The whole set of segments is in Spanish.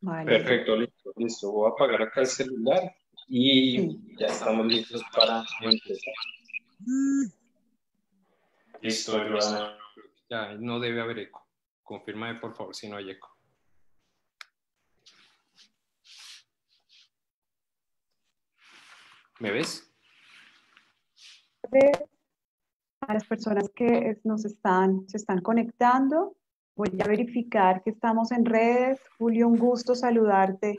Vale, Perfecto, listo, listo. Voy a apagar acá el celular y sí. ya estamos listos para empezar. Listo, Joana. Ya, no debe haber eco. Confírmame, por favor, si no hay eco. ¿Me ves? A las personas que se están conectando, voy a verificar que estamos en redes. Julio, un gusto saludarte.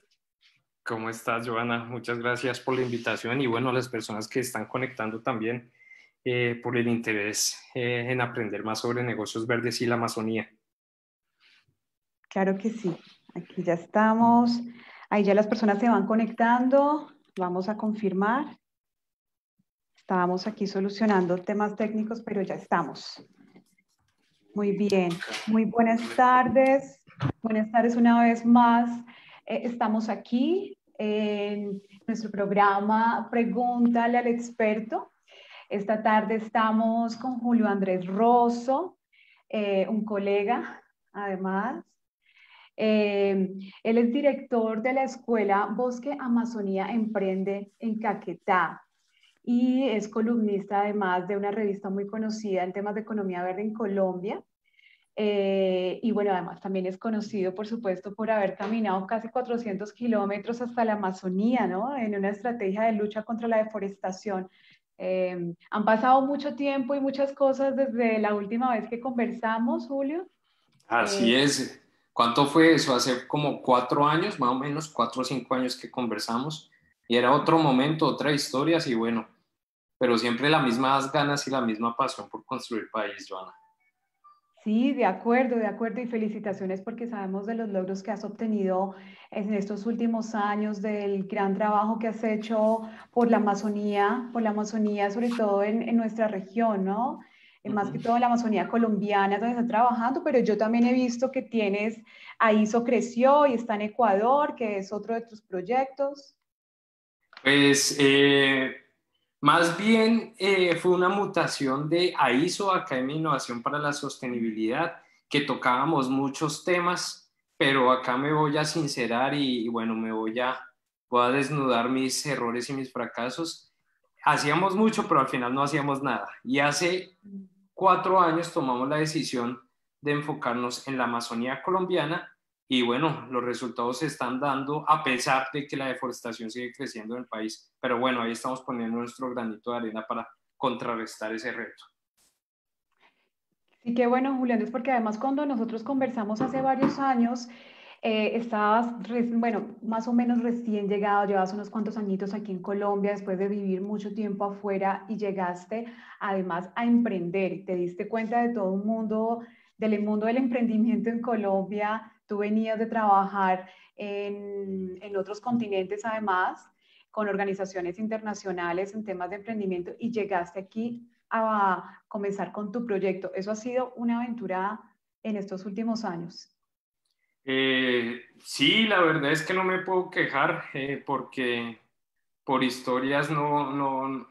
¿Cómo estás, Joana? Muchas gracias por la invitación y bueno, a las personas que están conectando también por el interés en aprender más sobre negocios verdes y la Amazonía. Claro que sí. Aquí ya estamos. Ahí ya las personas se van conectando. Vamos a confirmar. Estábamos aquí solucionando temas técnicos, pero ya estamos. Muy bien. Muy buenas tardes. Buenas tardes una vez más. Estamos aquí en nuestro programa Pregúntale al experto. Esta tarde estamos con Julio Andrés Rosso, un colega, además. Él es director de la Escuela Bosque Amazonía Emprende en Caquetá y es columnista además de una revista muy conocida en temas de economía verde en Colombia. Y bueno, además también es conocido, por supuesto, por haber caminado casi 400 kilómetros hasta la Amazonía, ¿no? En una estrategia de lucha contra la deforestación. Han pasado mucho tiempo y muchas cosas desde la última vez que conversamos, Julio. Así Eh, es. ¿Cuánto fue eso? Hace como 4 años, más o menos, 4 o 5 años que conversamos. Y era otro momento, otra historia, y bueno, pero siempre las mismas ganas y la misma pasión por construir país, Joana. Sí, de acuerdo y felicitaciones porque sabemos de los logros que has obtenido en estos últimos años, del gran trabajo que has hecho por la Amazonía, sobre todo en nuestra región, ¿no? Más que Ujú. todo en la Amazonía colombiana, donde estás trabajando, pero yo también he visto que tienes, AISO creció y está en Ecuador, que es otro de tus proyectos. Pues más bien fue una mutación de AISO, Academia de Innovación para la Sostenibilidad, que tocábamos muchos temas, pero acá me voy a sincerar y bueno, voy a desnudar mis errores y mis fracasos. Hacíamos mucho, pero al final no hacíamos nada. Y hace 4 años tomamos la decisión de enfocarnos en la Amazonía colombiana y bueno, los resultados se están dando a pesar de que la deforestación sigue creciendo en el país. Pero bueno, ahí estamos poniendo nuestro granito de arena para contrarrestar ese reto. Sí, qué bueno, Julián, es porque además cuando nosotros conversamos hace varios años, estabas, bueno, más o menos recién llegado, llevabas unos cuantos añitos aquí en Colombia después de vivir mucho tiempo afuera y llegaste además a emprender y te diste cuenta de todo un mundo, del mundo del emprendimiento en Colombia. Tú venías de trabajar en otros continentes además, con organizaciones internacionales en temas de emprendimiento y llegaste aquí a comenzar con tu proyecto. Eso ha sido una aventura en estos últimos años. Sí, la verdad es que no me puedo quejar porque por historias no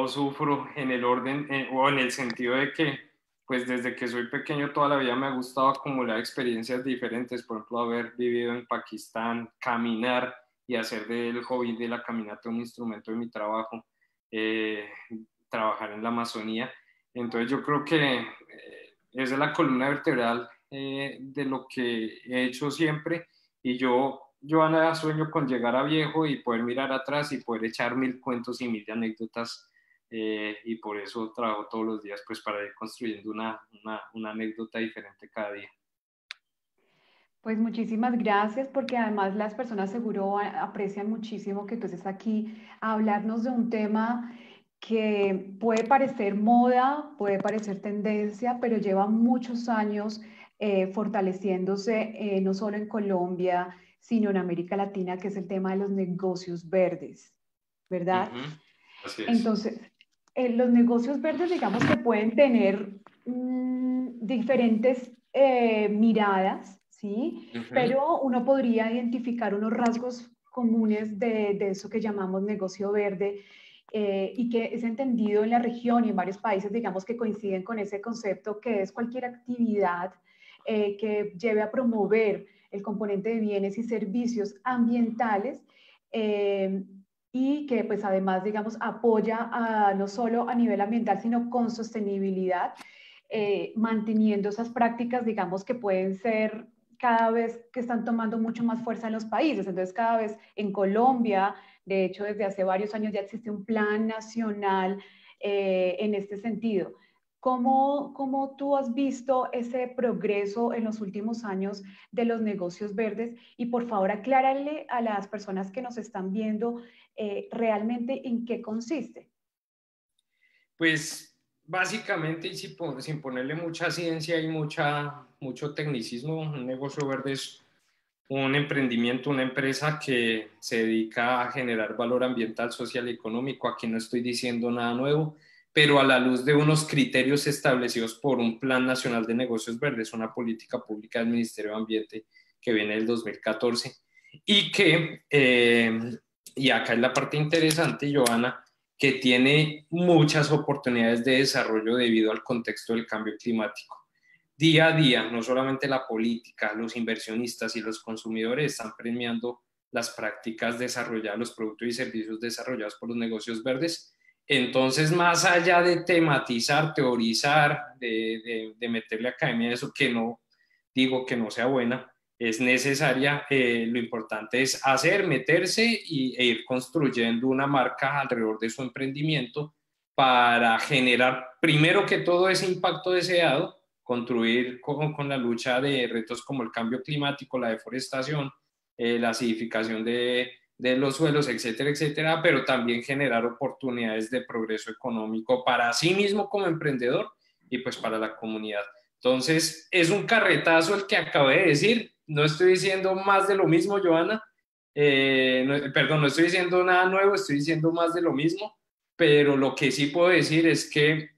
sufro en el orden o en el sentido de que, pues desde que soy pequeño toda la vida me ha gustado acumular experiencias diferentes, por ejemplo, haber vivido en Pakistán, caminar y hacer del hobby de la caminata un instrumento de mi trabajo, eh, trabajar en la Amazonía. Entonces yo creo que esa es la columna vertebral de lo que he hecho siempre y yo nada sueño con llegar a viejo y poder mirar atrás y poder echar mil cuentos y mil anécdotas y por eso trabajo todos los días pues para ir construyendo una anécdota diferente cada día. Pues muchísimas gracias porque además las personas seguro aprecian muchísimo que tú estés aquí a hablarnos de un tema que puede parecer moda, puede parecer tendencia, pero lleva muchos años fortaleciéndose no solo en Colombia, sino en América Latina, que es el tema de los negocios verdes, ¿verdad? Ujú. Así es. Entonces, los negocios verdes, digamos que pueden tener diferentes miradas, ¿sí? Ujú. Pero uno podría identificar unos rasgos comunes de eso que llamamos negocio verde y que es entendido en la región y en varios países, digamos que coinciden con ese concepto, que es cualquier actividad que lleve a promover el componente de bienes y servicios ambientales, y que pues además, digamos, apoya no solo a nivel ambiental, sino con sostenibilidad, manteniendo esas prácticas, digamos, que pueden ser cada vez que están tomando mucho más fuerza en los países. Entonces, cada vez en Colombia, de hecho, desde hace varios años ya existe un plan nacional en este sentido. ¿Cómo tú has visto ese progreso en los últimos años de los negocios verdes? Y por favor, aclárale a las personas que nos están viendo realmente en qué consiste. Pues básicamente, y sin ponerle mucha ciencia y mucho tecnicismo, un negocio verde es un emprendimiento, una empresa que se dedica a generar valor ambiental, social y económico. Aquí no estoy diciendo nada nuevo, pero a la luz de unos criterios establecidos por un Plan Nacional de Negocios Verdes, una política pública del Ministerio de Ambiente que viene del 2014 y y acá es la parte interesante, Joana, que tiene muchas oportunidades de desarrollo debido al contexto del cambio climático. Día a día, no solamente la política, los inversionistas y los consumidores están premiando las prácticas desarrolladas, los productos y servicios desarrollados por los negocios verdes. Entonces, más allá de tematizar, teorizar, de meterle academia a eso, que no digo que no sea buena, es necesaria, lo importante es meterse e ir construyendo una marca alrededor de su emprendimiento para generar primero que todo ese impacto deseado, contribuir con la lucha de retos como el cambio climático, la deforestación, la acidificación de los suelos, etcétera, etcétera, pero también generar oportunidades de progreso económico para sí mismo como emprendedor y pues para la comunidad. Entonces, es un carretazo el que acabé de decir. No estoy diciendo más de lo mismo, Joana. Perdón, no estoy diciendo nada nuevo, estoy diciendo más de lo mismo. Pero lo que sí puedo decir es que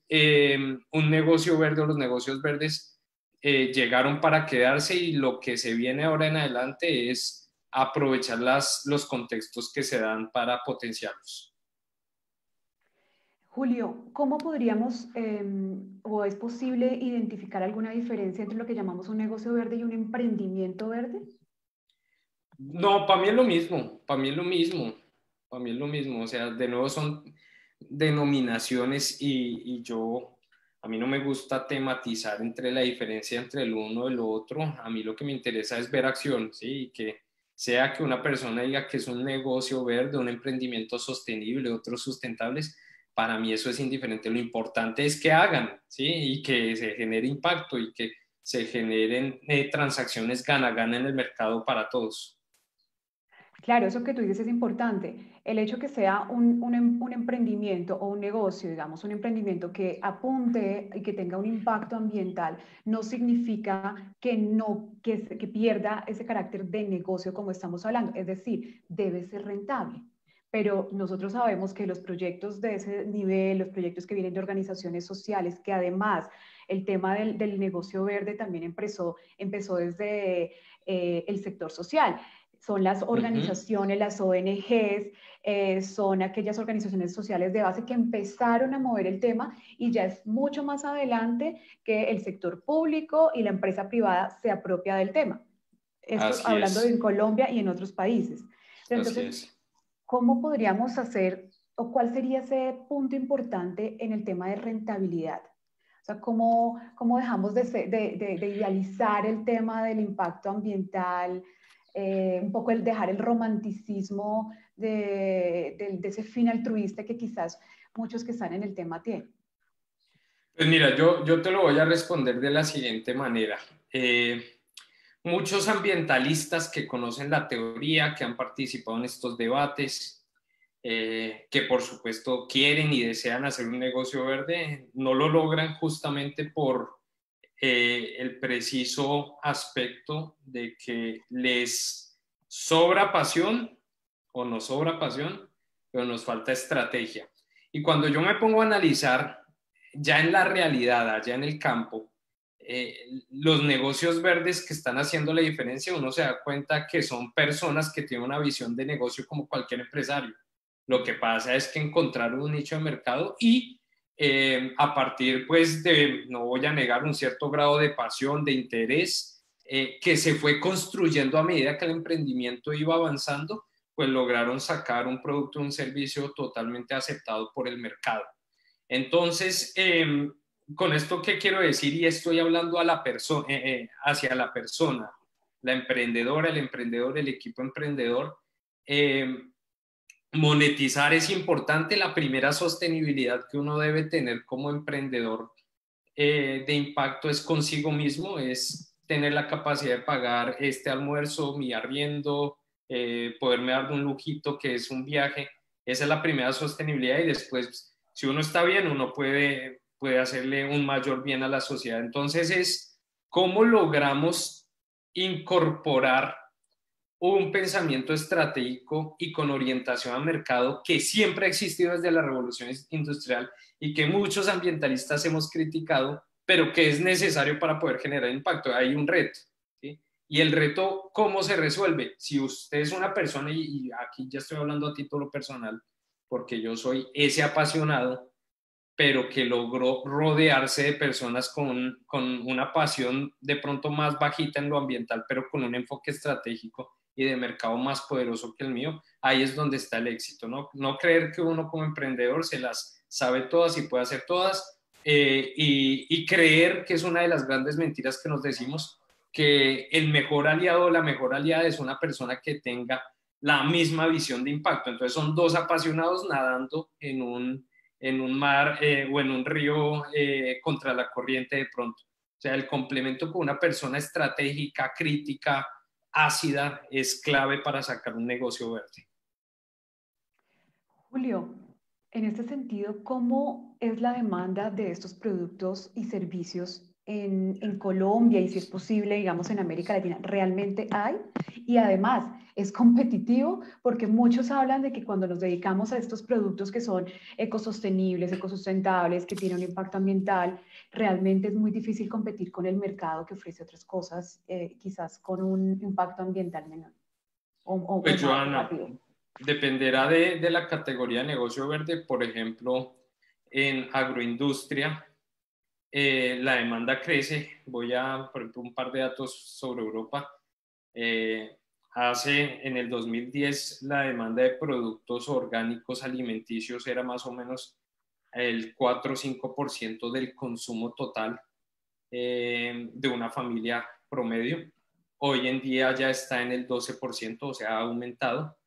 un negocio verde o los negocios verdes llegaron para quedarse y lo que se viene ahora en adelante es aprovechar los contextos que se dan para potenciarlos. Julio, ¿cómo podríamos o es posible identificar alguna diferencia entre lo que llamamos un negocio verde y un emprendimiento verde? No, para mí es lo mismo, para mí es lo mismo, para mí es lo mismo. O sea, de nuevo son denominaciones a mí no me gusta tematizar entre la diferencia entre el uno y el otro. A mí lo que me interesa es ver acción, ¿sí? Y que sea que una persona diga que es un negocio verde, un emprendimiento sostenible, otros sustentables, para mí eso es indiferente. Lo importante es que hagan, ¿sí? Y que se genere impacto y que se generen transacciones gana-gana en el mercado para todos. Claro, eso que tú dices es importante. El hecho que sea un emprendimiento o un negocio, digamos, un emprendimiento que apunte y que tenga un impacto ambiental, no significa que no, que pierda ese carácter de negocio como estamos hablando. Es decir, debe ser rentable. Pero nosotros sabemos que los proyectos de ese nivel, los proyectos que vienen de organizaciones sociales, que además el tema del negocio verde también empezó desde el sector social, son las organizaciones, las ONGs, son aquellas organizaciones sociales de base que empezaron a mover el tema y ya es mucho más adelante que el sector público y la empresa privada se apropia del tema. Esto Así hablando de es, en Colombia y en otros países. Pero así entonces, es. ¿cómo podríamos hacer o cuál sería ese punto importante en el tema de rentabilidad? O sea, ¿cómo dejamos de idealizar el tema del impacto ambiental, un poco el dejar el romanticismo de ese fin altruista que quizás muchos que están en el tema tienen? Pues mira, yo te lo voy a responder de la siguiente manera. Muchos ambientalistas que conocen la teoría, que han participado en estos debates, que por supuesto quieren y desean hacer un negocio verde, no lo logran justamente por el preciso aspecto de que les sobra pasión o nos sobra pasión, pero nos falta estrategia. Y cuando yo me pongo a analizar ya en la realidad, allá en el campo, los negocios verdes que están haciendo la diferencia, uno se da cuenta que son personas que tienen una visión de negocio como cualquier empresario. Lo que pasa es que encontraron un nicho de mercado y a partir pues de, no voy a negar, un cierto grado de pasión, de interés, que se fue construyendo a medida que el emprendimiento iba avanzando, pues lograron sacar un producto, un servicio totalmente aceptado por el mercado. Entonces, con esto, ¿qué quiero decir? Y estoy hablando a la hacia la persona, la emprendedora, el emprendedor, el equipo emprendedor. Monetizar es importante. La primera sostenibilidad que uno debe tener como emprendedor de impacto es consigo mismo, es tener la capacidad de pagar este almuerzo, mi arriendo, poderme dar un lujito que es un viaje. Esa es la primera sostenibilidad y después, si uno está bien, uno puede hacerle un mayor bien a la sociedad. Entonces es cómo logramos incorporar un pensamiento estratégico y con orientación al mercado que siempre ha existido desde la revolución industrial y que muchos ambientalistas hemos criticado, pero que es necesario para poder generar impacto. Hay un reto, ¿sí? Y el reto, ¿cómo se resuelve? Si usted es una persona, y aquí ya estoy hablando a título personal, porque yo soy ese apasionado, pero que logró rodearse de personas con una pasión de pronto más bajita en lo ambiental, pero con un enfoque estratégico y de mercado más poderoso que el mío, ahí es donde está el éxito, ¿no? No creer que uno como emprendedor se las sabe todas y puede hacer todas, y creer que es una de las grandes mentiras que nos decimos, que el mejor aliado o la mejor aliada es una persona que tenga la misma visión de impacto. Entonces son dos apasionados nadando en un mar o en un río contra la corriente de pronto. O sea, el complemento con una persona estratégica, crítica, ácida, es clave para sacar un negocio verde. Julio, en este sentido, ¿cómo es la demanda de estos productos y servicios en Colombia y si es posible, digamos, en América Latina? ¿Realmente hay? Y además, ¿es competitivo? Porque muchos hablan de que cuando nos dedicamos a estos productos que son ecosostenibles, ecosustentables, que tienen un impacto ambiental, realmente es muy difícil competir con el mercado que ofrece otras cosas, quizás con un impacto ambiental menor o Pues más Joana, negativo. dependerá de la categoría de negocio verde. Por ejemplo, en agroindustria, la demanda crece. Voy a, por ejemplo, un par de datos sobre Europa. Eh, en el 2010 la demanda de productos orgánicos alimenticios era más o menos el 4 o 5% del consumo total de una familia promedio. Hoy en día ya está en el 12%, o sea, ha aumentado.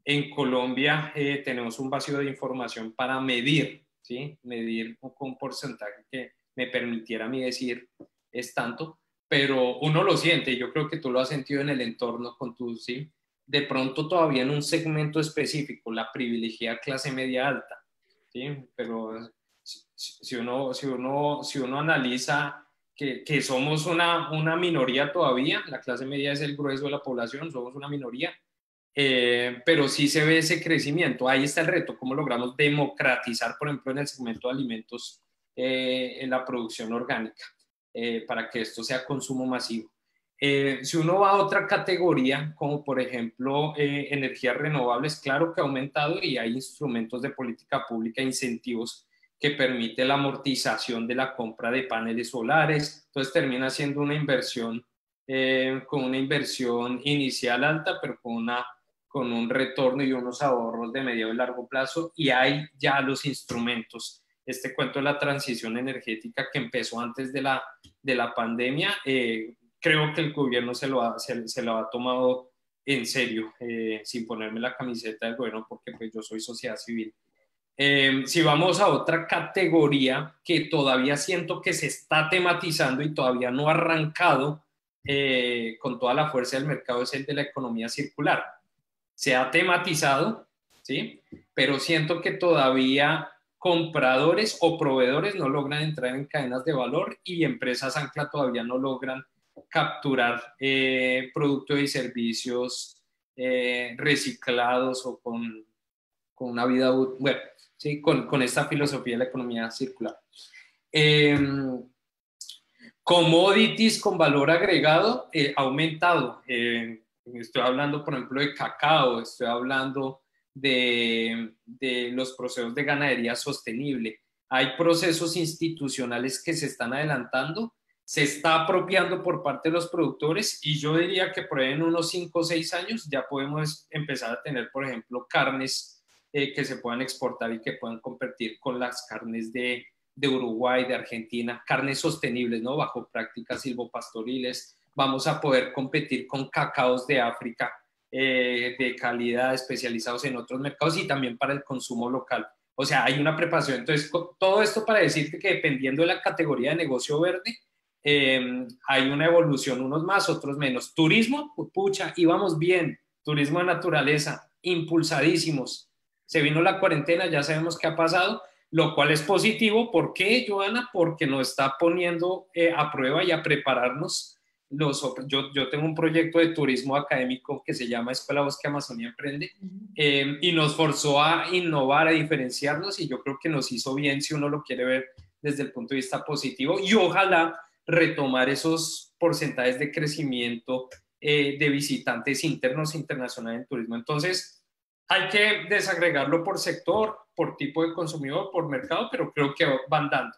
En Colombia tenemos un vacío de información para medir, ¿sí? Medir un porcentaje que me permitiera a mí decir es tanto, pero uno lo siente, y yo creo que tú lo has sentido en el entorno con tu, ¿sí? De pronto todavía en un segmento específico, la privilegiada clase media alta, ¿sí? Pero si uno analiza que somos una minoría todavía, la clase media es el grueso de la población, somos una minoría, pero sí se ve ese crecimiento. Ahí está el reto, cómo logramos democratizar, por ejemplo, en el segmento de alimentos, en la producción orgánica, para que esto sea consumo masivo. Si uno va a otra categoría, como por ejemplo energías renovables, claro que ha aumentado y hay instrumentos de política pública, incentivos que permite la amortización de la compra de paneles solares. Entonces termina siendo una inversión, con una inversión inicial alta, pero con un retorno y unos ahorros de medio y largo plazo, y hay ya los instrumentos. Este cuento de la transición energética que empezó antes de la pandemia, creo que el gobierno se lo ha tomado en serio, sin ponerme la camiseta del gobierno, porque pues yo soy sociedad civil. Si vamos a otra categoría que todavía siento que se está tematizando y todavía no ha arrancado con toda la fuerza del mercado, es el de la economía circular. Se ha tematizado, ¿sí? Pero siento que todavía compradores o proveedores no logran entrar en cadenas de valor y empresas ancla todavía no logran capturar productos y servicios reciclados o con una vida útil, bueno, ¿sí? Con esta filosofía de la economía circular. Eh, Commodities con valor agregado ha aumentado. Estoy hablando, por ejemplo, de cacao, estoy hablando de los procesos de ganadería sostenible. Hay procesos institucionales que se están adelantando, se está apropiando por parte de los productores y yo diría que por ahí en unos 5 o 6 años ya podemos empezar a tener, por ejemplo, carnes que se puedan exportar y que puedan competir con las carnes de Uruguay, de Argentina, carnes sostenibles, ¿no? Bajo prácticas silvopastoriles. Vamos a poder competir con cacaos de África de calidad, especializados en otros mercados y también para el consumo local. O sea, hay una preparación. Entonces, todo esto para decirte que dependiendo de la categoría de negocio verde, hay una evolución, unos más, otros menos. Turismo, pucha, íbamos bien. Turismo de naturaleza, impulsadísimos. Se vino la cuarentena, ya sabemos qué ha pasado, lo cual es positivo. ¿Por qué, Joana? Porque nos está poniendo a prueba y a prepararnos. Yo tengo un proyecto de turismo académico que se llama Escuela Bosque Amazonía Emprende y nos forzó a innovar, a diferenciarnos y yo creo que nos hizo bien si uno lo quiere ver desde el punto de vista positivo y ojalá retomar esos porcentajes de crecimiento de visitantes internos e internacionales en turismo. Entonces, hay que desagregarlo por sector, por tipo de consumidor, por mercado, pero creo que van dando.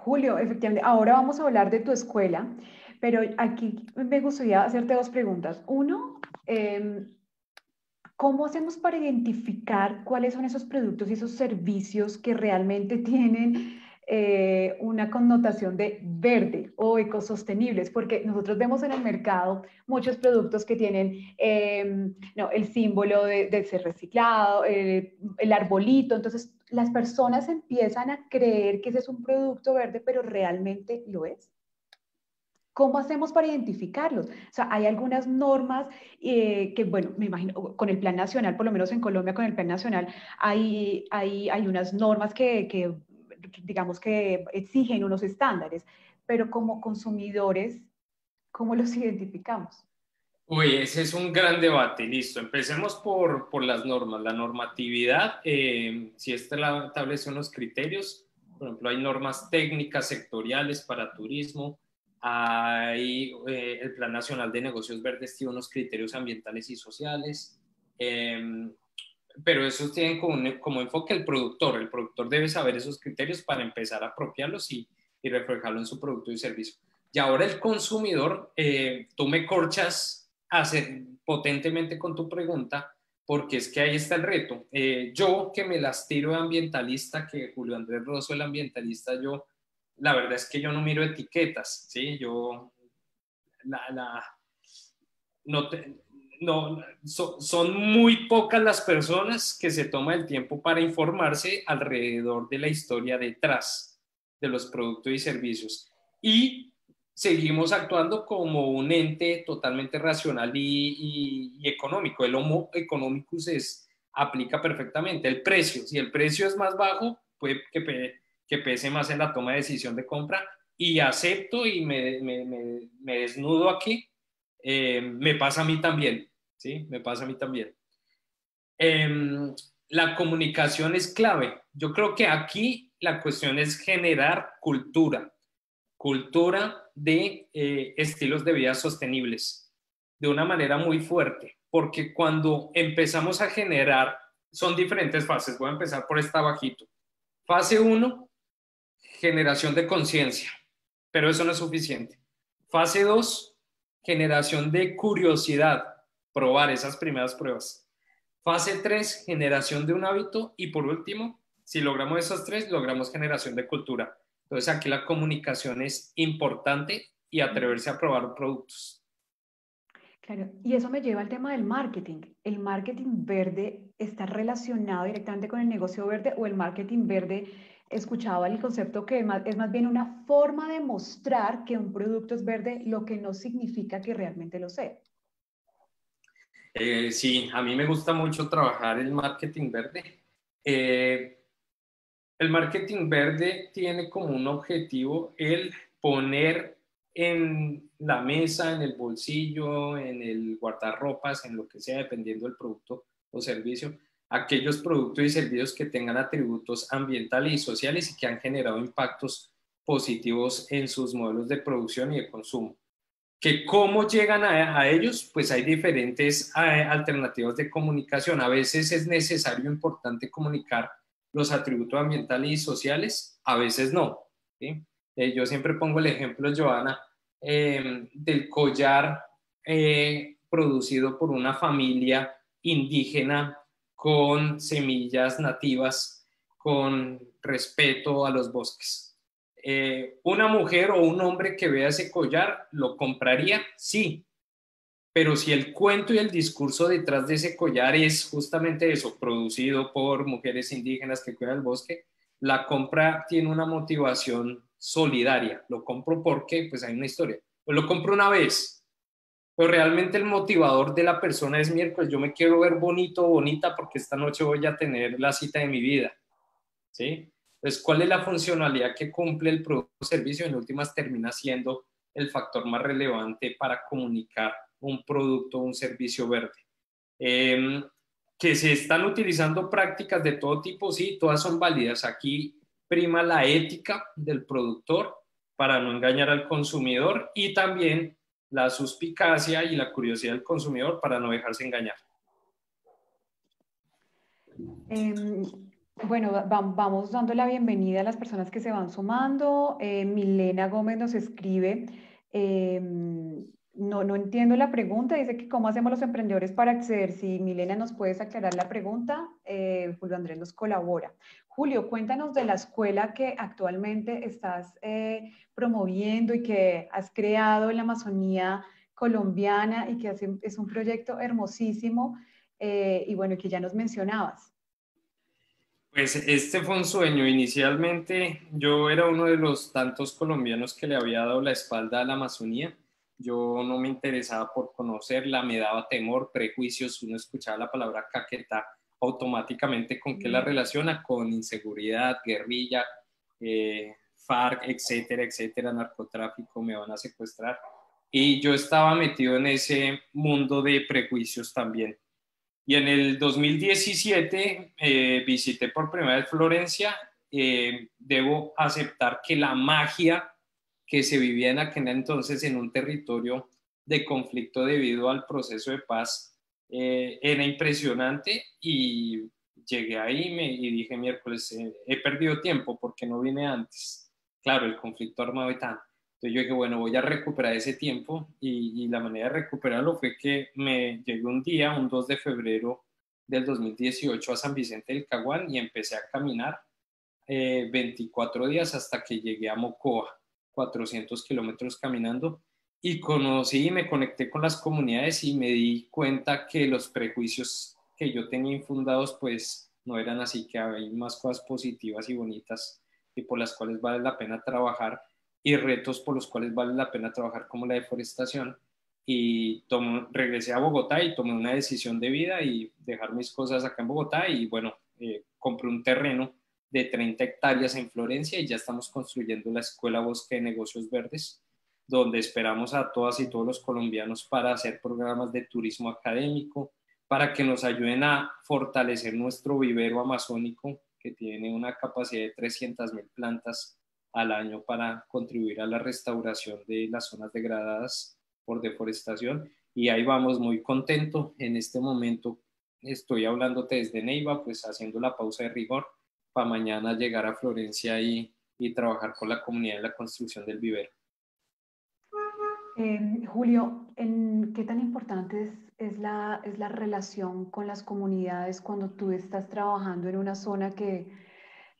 Julio, efectivamente, ahora vamos a hablar de tu escuela, pero aquí me gustaría hacerte dos preguntas. Uno, ¿cómo hacemos para identificar cuáles son esos productos y esos servicios que realmente tienen una connotación de verde o ecosostenibles? Porque nosotros vemos en el mercado muchos productos que tienen no, el símbolo de ser reciclado, el arbolito. Entonces, las personas empiezan a creer que ese es un producto verde, pero realmente lo es. ¿Cómo hacemos para identificarlos? O sea, hay algunas normas que, bueno, me imagino, con el Plan Nacional, por lo menos en Colombia, con el Plan Nacional, hay unas normas digamos, que exigen unos estándares, pero como consumidores, ¿cómo los identificamos? Uy, ese es un gran debate. Listo, empecemos por las normas. La normatividad, si esta establece unos criterios, por ejemplo, hay normas técnicas sectoriales para turismo, hay el Plan Nacional de Negocios Verdes tiene unos criterios ambientales y sociales, pero esos tienen como enfoque el productor. El productor debe saber esos criterios para empezar a apropiarlos y reflejarlo en su producto y servicio. Y ahora el consumidor, tú me corchas potentemente con tu pregunta, porque es que ahí está el reto. Yo que me las tiro de ambientalista, que Julio Andrés Rosso, el ambientalista, la verdad es que yo no miro etiquetas, ¿sí? La, la, no, no son muy pocas las personas que se toman el tiempo para informarse alrededor de la historia detrás de los productos y servicios. Y seguimos actuando como un ente totalmente racional y económico. El homo economicus aplica perfectamente. El precio, si el precio es más bajo, puede que pese más en la toma de decisión de compra y acepto y me desnudo aquí. Me pasa a mí también, ¿sí? Me pasa a mí también. La comunicación es clave. Yo creo que aquí la cuestión es generar cultura de estilos de vida sostenibles, de una manera muy fuerte, porque cuando empezamos a generar, son diferentes fases, voy a empezar por esta bajito. Fase 1, generación de conciencia, pero eso no es suficiente. Fase 2, generación de curiosidad, probar esas primeras pruebas. Fase 3, generación de un hábito y por último, si logramos esos tres, logramos generación de cultura. Entonces aquí la comunicación es importante y atreverse a probar productos. Claro, y eso me lleva al tema del marketing. ¿El marketing verde está relacionado directamente con el negocio verde o el marketing verde, escuchaba el concepto que es más bien una forma de mostrar que un producto es verde, lo que no significa que realmente lo sea? Sí, a mí me gusta mucho trabajar el marketing verde. Eh, el marketing verde tiene como un objetivo el poner en la mesa, en el bolsillo, en el guardarropas, en lo que sea, dependiendo del producto o servicio, aquellos productos y servicios que tengan atributos ambientales y sociales y que han generado impactos positivos en sus modelos de producción y de consumo. ¿Que cómo llegan a ellos? Pues hay diferentes alternativas de comunicación. A veces es necesario, importante comunicar los atributos ambientales y sociales, a veces no, ¿sí? Yo siempre pongo el ejemplo, Joana, del collar producido por una familia indígena con semillas nativas, con respeto a los bosques. ¿Una mujer o un hombre que vea ese collar lo compraría? Sí, pero si el cuento y el discurso detrás de ese collar es justamente eso, producido por mujeres indígenas que cuidan el bosque, la compra tiene una motivación solidaria. Lo compro porque pues hay una historia. Pues lo compro una vez, pero realmente el motivador de la persona es miércoles, yo me quiero ver bonito o bonita porque esta noche voy a tener la cita de mi vida, ¿sí? Entonces, ¿cuál es la funcionalidad que cumple el producto o servicio? En últimas termina siendo el factor más relevante para comunicar un producto o un servicio verde. Eh, que se están utilizando prácticas de todo tipo, sí, todas son válidas. Aquí prima la ética del productor para no engañar al consumidor y también la suspicacia y la curiosidad del consumidor para no dejarse engañar. Em, bueno, vamos dando la bienvenida a las personas que se van sumando. Milena Gómez nos escribe, no entiendo la pregunta, dice que cómo hacemos los emprendedores para acceder. Si Milena nos puedes aclarar la pregunta, Julio Andrés nos colabora. Julio, cuéntanos de la escuela que actualmente estás promoviendo y que has creado en la Amazonía colombiana y que es un proyecto hermosísimo y bueno, que ya nos mencionabas. Pues este fue un sueño. Inicialmente yo era uno de los tantos colombianos que le había dado la espalda a la Amazonía. Yo no me interesaba por conocerla, me daba temor, prejuicios. Uno escuchaba la palabra Caquetá automáticamente con qué la relaciona, con inseguridad, guerrilla, FARC, etcétera, etcétera, narcotráfico, me van a secuestrar. Y yo estaba metido en ese mundo de prejuicios también. Y en el 2017 visité por primera vez Florencia. Debo aceptar que la magia que se vivía en aquel entonces en un territorio de conflicto debido al proceso de paz era impresionante y llegué ahí y dije miércoles, he perdido tiempo porque no vine antes. Claro, el conflicto armado y tal. Entonces yo dije, bueno, voy a recuperar ese tiempo y la manera de recuperarlo fue que me llegué un día, un 2 de febrero del 2018 a San Vicente del Caguán y empecé a caminar 24 días hasta que llegué a Mocoa, 400 kilómetros caminando y conocí y me conecté con las comunidades y me di cuenta que los prejuicios que yo tenía infundados pues no eran así, que hay más cosas positivas y bonitas y por las cuales vale la pena trabajar y retos por los cuales vale la pena trabajar como la deforestación y regresé a Bogotá y tomé una decisión de vida y dejar mis cosas acá en Bogotá y bueno, compré un terreno de 30 hectáreas en Florencia y ya estamos construyendo la Escuela Bosque de Negocios Verdes, donde esperamos a todas y todos los colombianos para hacer programas de turismo académico, para que nos ayuden a fortalecer nuestro vivero amazónico, que tiene una capacidad de 300.000 plantas al año para contribuir a la restauración de las zonas degradadas por deforestación. Y ahí vamos muy contento. En este momento estoy hablándote desde Neiva, pues haciendo la pausa de rigor para mañana llegar a Florencia y trabajar con la comunidad en la construcción del vivero. Julio, ¿qué tan importante es la relación con las comunidades cuando tú estás trabajando en una zona que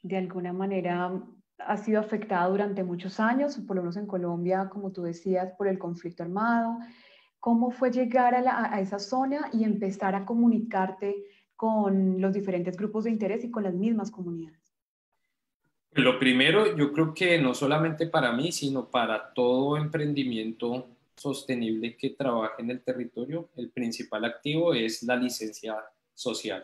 de alguna manera ha sido afectada durante muchos años, por lo menos en Colombia, como tú decías, por el conflicto armado? ¿Cómo fue llegar a esa zona y empezar a comunicarte con los diferentes grupos de interés y con las mismas comunidades? Lo primero, yo creo que no solamente para mí, sino para todo emprendimiento sostenible que trabaje en el territorio, el principal activo es la licencia social.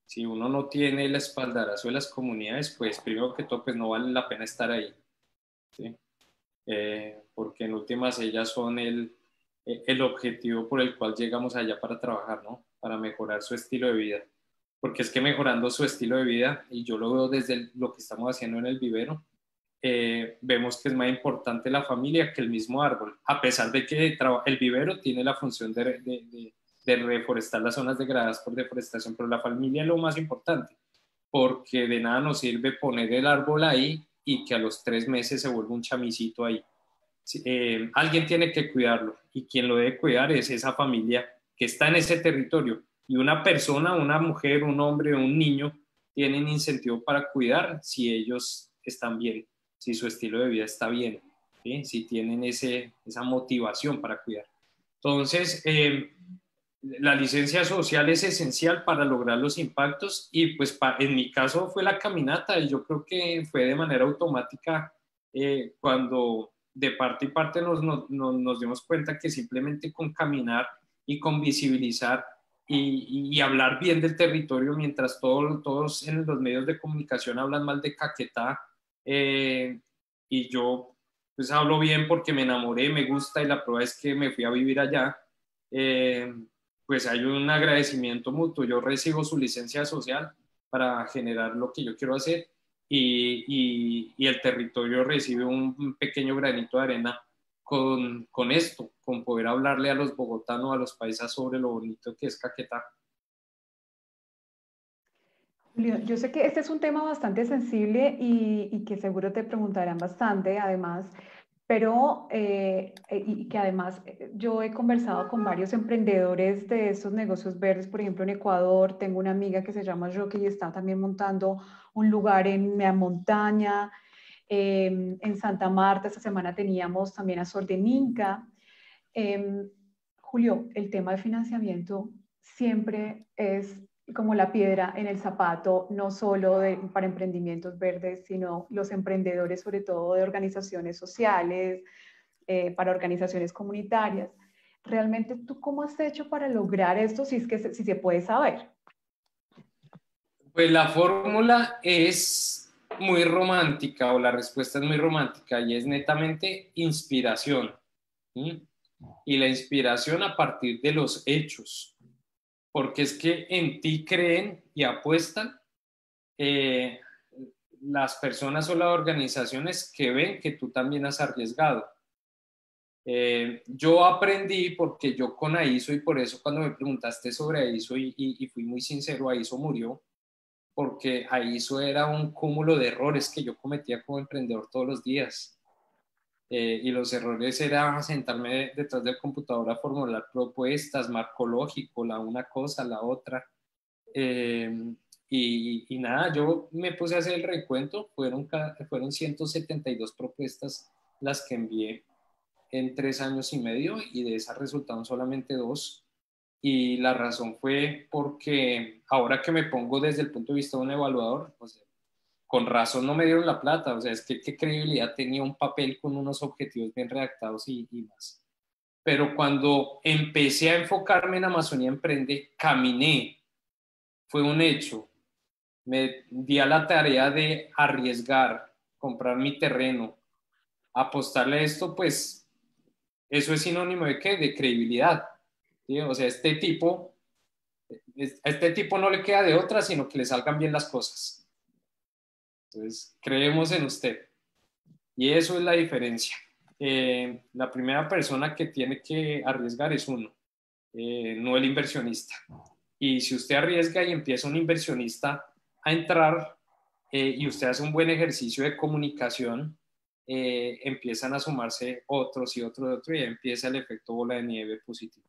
Si uno no tiene el espaldarazo de las comunidades, pues primero que todo, pues no vale la pena estar ahí, ¿sí? Porque en últimas ellas son el objetivo por el cual llegamos allá para trabajar, ¿no? Para mejorar su estilo de vida. Porque es que mejorando su estilo de vida, y yo lo veo desde lo que estamos haciendo en el vivero, vemos que es más importante la familia que el mismo árbol, a pesar de que el vivero tiene la función de reforestar las zonas degradadas por deforestación, pero la familia es lo más importante. porque de nada nos sirve poner el árbol ahí y que a los 3 meses se vuelva un chamisito ahí. Alguien tiene que cuidarlo y quien lo debe cuidar es esa familia que está en ese territorio. Y una persona, una mujer, un hombre o un niño tienen incentivo para cuidar si ellos están bien, si su estilo de vida está bien, ¿sí? Si tienen esa motivación para cuidar. Entonces, la licencia social es esencial para lograr los impactos y pues en mi caso fue la caminata y yo creo que fue de manera automática cuando de parte y parte nos dimos cuenta que simplemente con caminar y con visibilizar y hablar bien del territorio mientras todos en los medios de comunicación hablan mal de Caquetá y yo pues hablo bien porque me enamoré, me gusta y la prueba es que me fui a vivir allá. Eh, pues hay un agradecimiento mutuo. Yo recibo su licencia social para generar lo que yo quiero hacer y el territorio recibe un pequeño granito de arena con esto, con poder hablarle a los bogotanos, a los paisas sobre lo bonito que es Caquetá. Julio, yo sé que este es un tema bastante sensible y que seguro te preguntarán bastante, además, pero y que además yo he conversado con varios emprendedores de estos negocios verdes, por ejemplo, en Ecuador, tengo una amiga que se llama Roque y está también montando un lugar en la montaña, en Santa Marta, esta semana teníamos también a Sol de Minca. Julio, el tema de financiamiento siempre es como la piedra en el zapato, no solo para emprendimientos verdes, sino los emprendedores, sobre todo de organizaciones sociales, para organizaciones comunitarias. ¿Realmente tú cómo has hecho para lograr esto, si es que si se puede saber? Pues la fórmula es muy romántica o la respuesta es muy romántica y es netamente inspiración. ¿Sí? Y la inspiración a partir de los hechos, porque es que en ti creen y apuestan eh, las personas o las organizaciones que ven que tú también has arriesgado. Yo aprendí porque yo con AISO y por eso cuando me preguntaste sobre AISO y fui muy sincero, AISO murió porque AISO era un cúmulo de errores que yo cometía como emprendedor todos los días. Y los errores era sentarme detrás del computador a formular propuestas, marco lógico, la una cosa, la otra. Eh, y nada, yo me puse a hacer el recuento, fueron 172 propuestas las que envié en 3 años y medio y de esas resultaron solamente dos. Y la razón fue porque ahora que me pongo desde el punto de vista de un evaluador, o sea, con razón no me dieron la plata, o sea, es que qué credibilidad tenía un papel con unos objetivos bien redactados y más. Pero cuando empecé a enfocarme en Amazonía Emprende, caminé, fue un hecho, me di a la tarea de arriesgar, comprar mi terreno, apostarle a esto, pues eso es sinónimo de qué? De credibilidad. ¿Sí? O sea, a este tipo no le queda de otra, sino que le salgan bien las cosas. Entonces, creemos en usted. Y eso es la diferencia. La primera persona que tiene que arriesgar es uno, no el inversionista. Y si usted arriesga y empieza un inversionista a entrar y usted hace un buen ejercicio de comunicación, empiezan a sumarse otros y otros y otros y empieza el efecto bola de nieve positivo.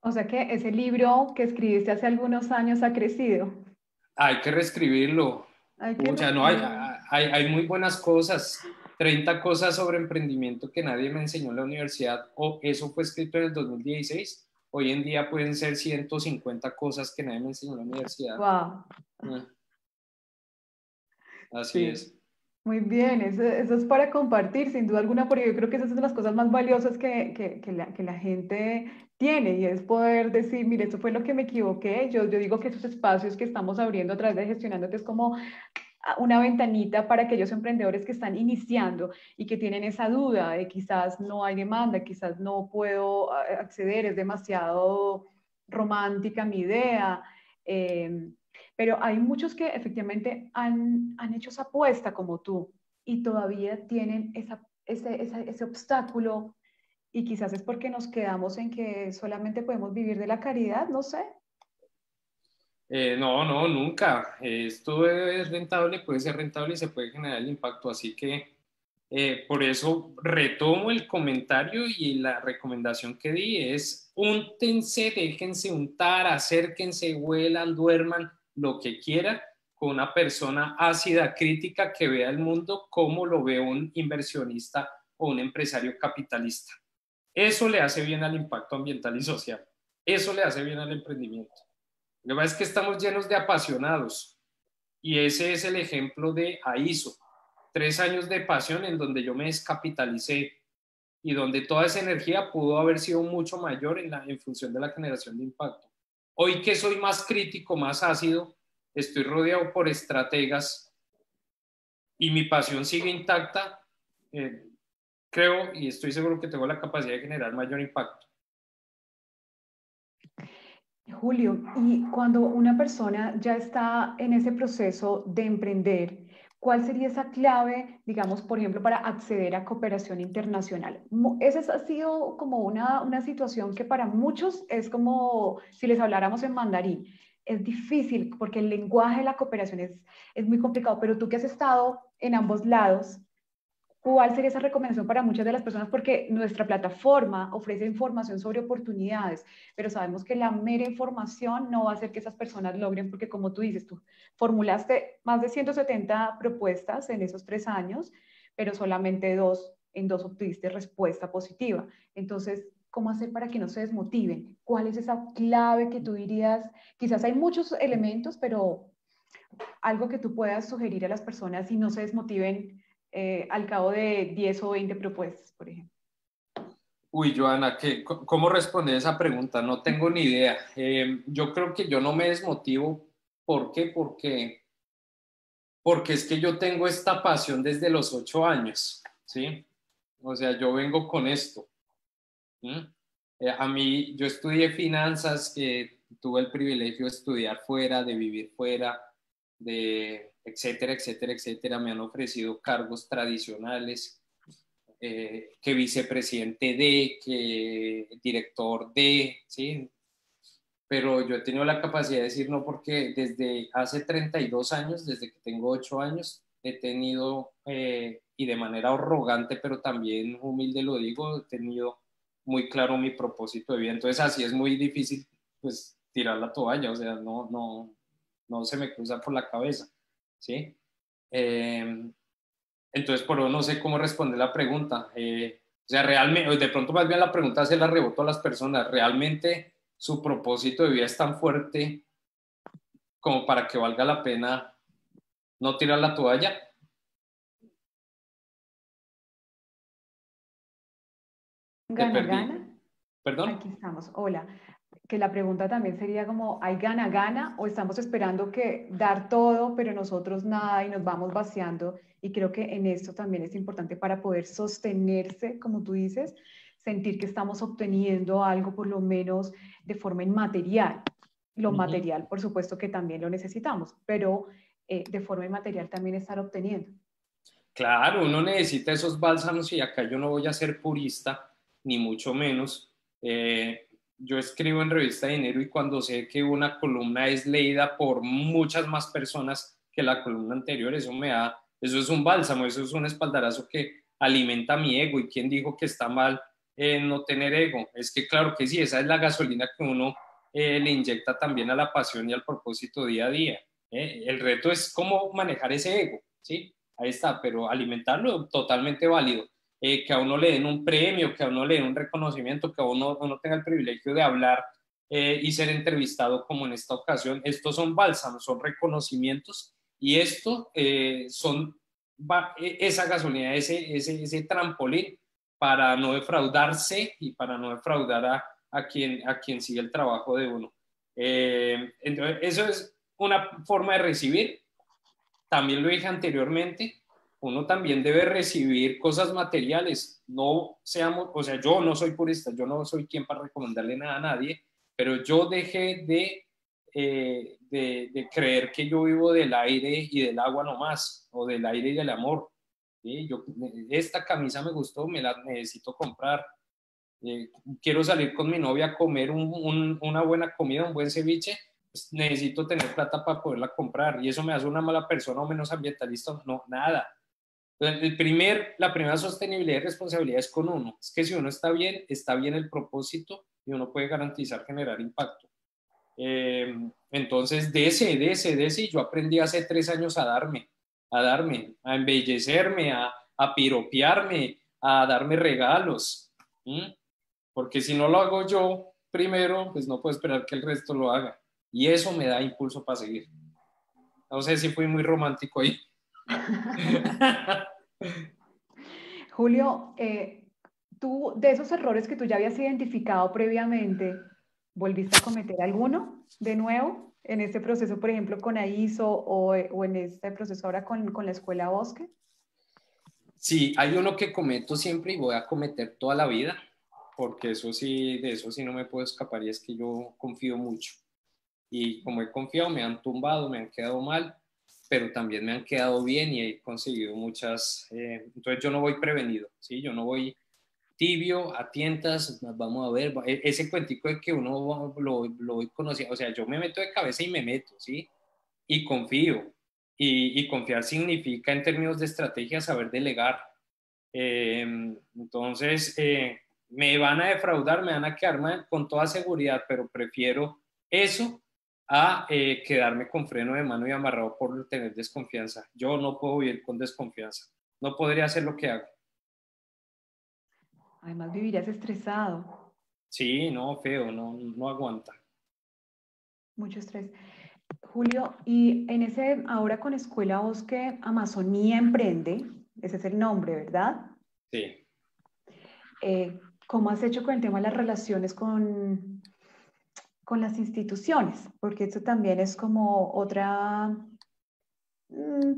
O sea que ese libro que escribiste hace algunos años ha crecido. Hay que reescribirlo. Hay que Pucha, no, reescribirlo. hay muy buenas cosas. 30 cosas sobre emprendimiento que nadie me enseñó en la universidad. O eso fue escrito en el 2016. Hoy en día pueden ser 150 cosas que nadie me enseñó en la universidad. Wow. Mm, así Sí. es. Muy bien, eso es para compartir, sin duda alguna, porque yo creo que esas son las cosas más valiosas que la gente tiene y es poder decir, mire, esto fue lo que me equivoqué. Yo digo que esos espacios que estamos abriendo a través de Gestionándote es como una ventanita para aquellos emprendedores que están iniciando y que tienen esa duda de quizás no hay demanda, quizás no puedo acceder, es demasiado romántica mi idea. Eh, pero hay muchos que efectivamente han hecho esa apuesta como tú y todavía tienen ese obstáculo y quizás es porque nos quedamos en que solamente podemos vivir de la caridad, no sé. No, nunca. Esto es rentable, puede ser rentable y se puede generar el impacto. Así que por eso retomo el comentario y la recomendación que di es úntense, déjense untar, acérquense, huelan, duerman, lo que quiera, con una persona ácida, crítica, que vea el mundo como lo ve un inversionista o un empresario capitalista. Eso le hace bien al impacto ambiental y social. Eso le hace bien al emprendimiento. Lo que pasa es que estamos llenos de apasionados y ese es el ejemplo de AISO. 3 años de pasión en donde yo me descapitalicé y donde toda esa energía pudo haber sido mucho mayor en función de la generación de impacto. Hoy que soy más crítico, más ácido, estoy rodeado por estrategas y mi pasión sigue intacta, eh, creo y estoy seguro que tengo la capacidad de generar mayor impacto. Julio, y cuando una persona ya está en ese proceso de emprender, ¿cuál sería esa clave, digamos, por ejemplo, para acceder a cooperación internacional? Esa ha sido como una situación que para muchos es como si les habláramos en mandarín. Es difícil porque el lenguaje de la cooperación es muy complicado, pero tú que has estado en ambos lados, ¿cuál sería esa recomendación para muchas de las personas? Porque nuestra plataforma ofrece información sobre oportunidades, pero sabemos que la mera información no va a hacer que esas personas logren, porque como tú dices, tú formulaste más de 170 propuestas en esos 3 años, pero solamente en dos obtuviste respuesta positiva. Entonces, ¿cómo hacer para que no se desmotiven? ¿Cuál es esa clave que tú dirías? Quizás hay muchos elementos, pero algo que tú puedas sugerir a las personas y no se desmotiven al cabo de 10 o 20 propuestas, por ejemplo. Uy, Joana, ¿cómo responder esa pregunta? No tengo ni idea. Yo creo que yo no me desmotivo. ¿Por qué? Porque es que yo tengo esta pasión desde los 8 años, ¿sí? O sea, yo vengo con esto. ¿Sí? A mí, yo estudié finanzas, tuve el privilegio de estudiar fuera, de vivir fuera, de etcétera, etcétera, etcétera. Me han ofrecido cargos tradicionales, que vicepresidente de, que director de, ¿sí? Pero yo he tenido la capacidad de decir no porque desde hace 32 años, desde que tengo 8 años, he tenido, y de manera arrogante, pero también humilde lo digo, he tenido muy claro mi propósito de vida. Entonces así es muy difícil pues tirar la toalla, o sea, no se me cruza por la cabeza, ¿sí? Eh, entonces, por eso no sé cómo responder la pregunta. O sea, realmente, de pronto más bien la pregunta se la reboto a las personas. ¿Realmente su propósito de vida es tan fuerte como para que valga la pena no tirar la toalla? Te Gana, perdí. gana. ¿Perdón? Aquí estamos. Hola. Que la pregunta también sería como, ¿hay gana, gana? ¿O estamos esperando que dar todo, pero nosotros nada y nos vamos vaciando? Y creo que en esto también es importante para poder sostenerse, como tú dices, sentir que estamos obteniendo algo por lo menos de forma inmaterial. Lo Uh -huh. material, por supuesto que también lo necesitamos, pero de forma inmaterial también estar obteniendo. Claro, uno necesita esos bálsamos y acá yo no voy a ser purista, ni mucho menos. Yo escribo en Revista Dinero y cuando sé que una columna es leída por muchas más personas que la columna anterior, eso es un bálsamo, eso es un espaldarazo que alimenta mi ego. ¿Y quién dijo que está mal no tener ego? Es que claro que sí, esa es la gasolina que uno le inyecta también a la pasión y al propósito día a día. El reto es cómo manejar ese ego, ¿sí? Ahí está, pero alimentarlo totalmente válido. Que a uno le den un premio, que a uno le den un reconocimiento, que a uno tenga el privilegio de hablar y ser entrevistado como en esta ocasión. Estos son bálsamos, son reconocimientos y esto esa gasolina, ese trampolín para no defraudarse y para no defraudar a quien sigue el trabajo de uno. Entonces, eso es una forma de recibir. También lo dije anteriormente, uno también debe recibir cosas materiales. No seamos, o sea, yo no soy purista, yo no soy quien para recomendarle nada a nadie, pero yo dejé de creer que yo vivo del aire y del agua nomás, o del aire y del amor. ¿Sí? Esta camisa me gustó, me la necesito comprar. Quiero salir con mi novia a comer una buena comida, un buen ceviche, necesito tener plata para poderla comprar y eso me hace una mala persona o menos ambientalista. No, nada. La primera sostenibilidad y responsabilidad es con uno. Es que si uno está bien el propósito y uno puede garantizar generar impacto. Entonces, de ese, yo aprendí hace 3 años a embellecerme, a piropearme, a darme regalos. ¿Mm? Porque si no lo hago yo primero, pues no puedo esperar que el resto lo haga. Y eso me da impulso para seguir. No sé si fui muy romántico ahí. Julio, tú, de esos errores que tú ya habías identificado previamente, ¿volviste a cometer alguno de nuevo en este proceso, por ejemplo, con AISO o en este proceso ahora con la Escuela Bosque? Sí, hay uno que cometo siempre y voy a cometer toda la vida, porque eso sí, de eso sí no me puedo escapar y es que yo confío mucho. Y como he confiado, me han tumbado, me han quedado mal, pero también me han quedado bien y he conseguido muchas. Entonces yo no voy prevenido, ¿sí? Yo no voy tibio, a tientas, vamos a ver, ese cuentico de que uno lo voy conociendo, o sea, yo me meto de cabeza y me meto, ¿sí? Y confío. Y confiar significa en términos de estrategia saber delegar. Entonces, me van a defraudar, me van a quedar mal, con toda seguridad, pero prefiero eso a quedarme con freno de mano y amarrado por tener desconfianza. Yo no puedo vivir con desconfianza. No podría hacer lo que hago. Además, vivirías estresado, Sí, no, feo, no, no aguanta. mucho estrés. Julio, y en ese, ahora con Escuela Bosque, Amazonía Emprende, ese es el nombre, ¿verdad? Sí. ¿Cómo has hecho con el tema de las relaciones con las instituciones? Porque esto también es como otra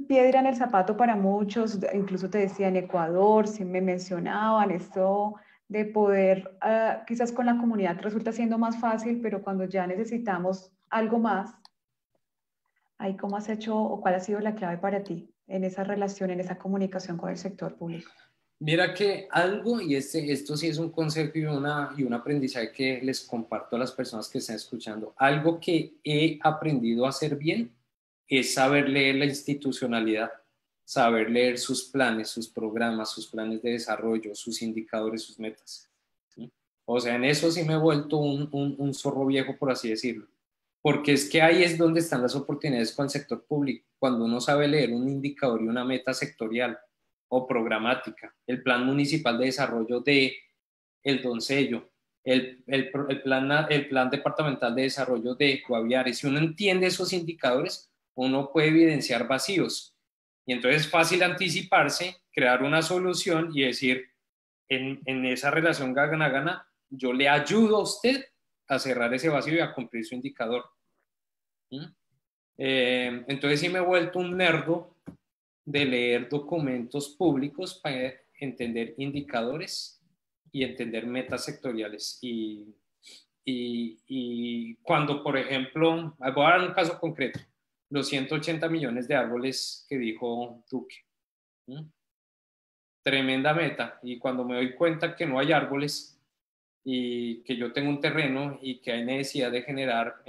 piedra en el zapato para muchos, incluso te decía en Ecuador, si me mencionaban esto de poder, quizás con la comunidad resulta siendo más fácil, pero cuando ya necesitamos algo más, ahí cómo has hecho o cuál ha sido la clave para ti en esa relación, en esa comunicación con el sector público. Mira que algo, y esto sí es un consejo y un aprendizaje que les comparto a las personas que están escuchando, algo que he aprendido a hacer bien es saber leer la institucionalidad, saber leer sus planes, sus programas, sus planes de desarrollo, sus indicadores, sus metas. ¿Sí? O sea, en eso sí me he vuelto un zorro viejo, por así decirlo. Porque es que ahí es donde están las oportunidades con el sector público, cuando uno sabe leer un indicador y una meta sectorial o programática, el plan municipal de desarrollo de El Doncello, el plan departamental de desarrollo de Guaviare. Si uno entiende esos indicadores, uno puede evidenciar vacíos. Y entonces es fácil anticiparse, crear una solución y decir, en esa relación gana-gana, yo le ayudo a usted a cerrar ese vacío y a cumplir su indicador. ¿Mm? Entonces sí me he vuelto un nerdo de leer documentos públicos para entender indicadores y entender metas sectoriales. Y cuando, por ejemplo, voy a dar un caso concreto, los 180 millones de árboles que dijo Duque. ¿Mm? Tremenda meta. Y cuando me doy cuenta que no hay árboles y que yo tengo un terreno y que hay necesidad de generar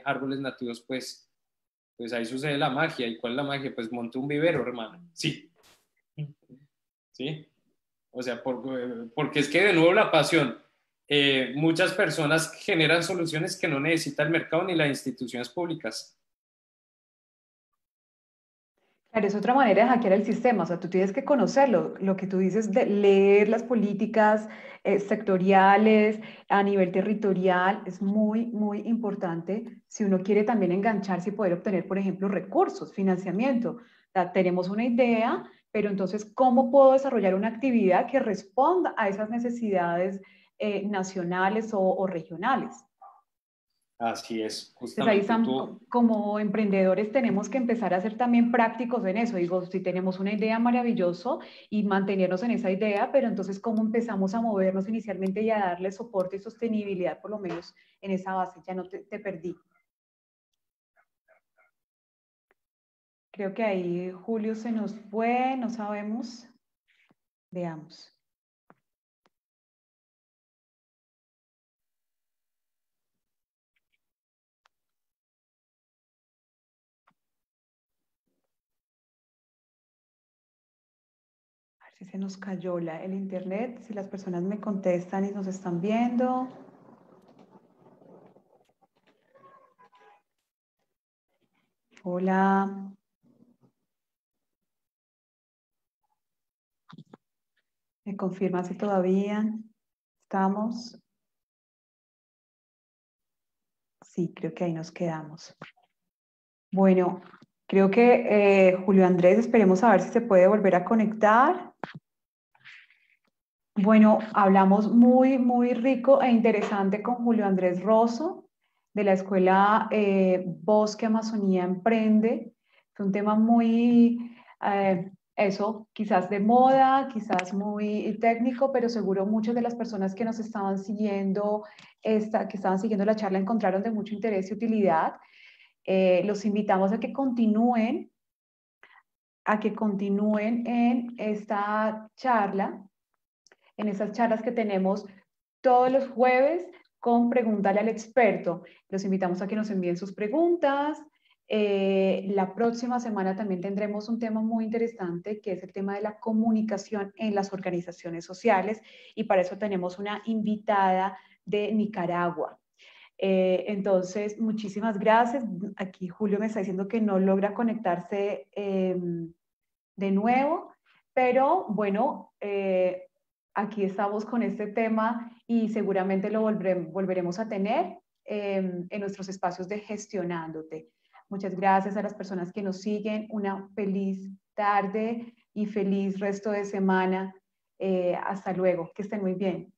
árboles nativos, pues ahí sucede la magia. ¿Y cuál es la magia? Pues monté un vivero, hermano. Sí, sí. O sea, porque es que de nuevo la pasión. Muchas personas generan soluciones que no necesita el mercado ni las instituciones públicas. Claro, es otra manera de hackear el sistema, o sea, tú tienes que conocerlo, lo que tú dices de leer las políticas sectoriales a nivel territorial es muy, muy importante si uno quiere también engancharse y poder obtener, por ejemplo, recursos, financiamiento. O sea, tenemos una idea, pero entonces, ¿cómo puedo desarrollar una actividad que responda a esas necesidades nacionales o regionales? Así es, Entonces ahí justamente tú. como emprendedores tenemos que empezar a ser también prácticos en eso. Digo, si tenemos una idea maravilloso y mantenernos en esa idea, pero entonces cómo empezamos a movernos inicialmente y a darle soporte y sostenibilidad, por lo menos en esa base. Ya no te perdí. Creo que ahí Julio se nos fue, no sabemos. Veamos. Si se nos cayó el internet, si las personas me contestan y nos están viendo. Hola. ¿Me confirma si todavía estamos? Sí, creo que ahí nos quedamos. Bueno, creo que Julio Andrés, esperemos a ver si se puede volver a conectar. Bueno, hablamos muy rico e interesante con Julio Andrés Rosso de la Escuela Bosque Amazonía Emprende. Fue un tema muy, eso, quizás de moda, quizás muy técnico, pero seguro muchas de las personas que nos estaban siguiendo, que estaban siguiendo la charla, encontraron de mucho interés y utilidad. Los invitamos a que continúen en esta charla, en esas charlas que tenemos todos los jueves con Pregúntale al experto. Los invitamos a que nos envíen sus preguntas. La próxima semana también tendremos un tema muy interesante que es el tema de la comunicación en las organizaciones sociales y para eso tenemos una invitada de Nicaragua. Entonces, muchísimas gracias. Aquí Julio me está diciendo que no logra conectarse de nuevo, pero bueno, aquí estamos con este tema y seguramente lo volveremos a tener en nuestros espacios de Gestionándote. Muchas gracias a las personas que nos siguen. Una feliz tarde y feliz resto de semana. Hasta luego. Que estén muy bien.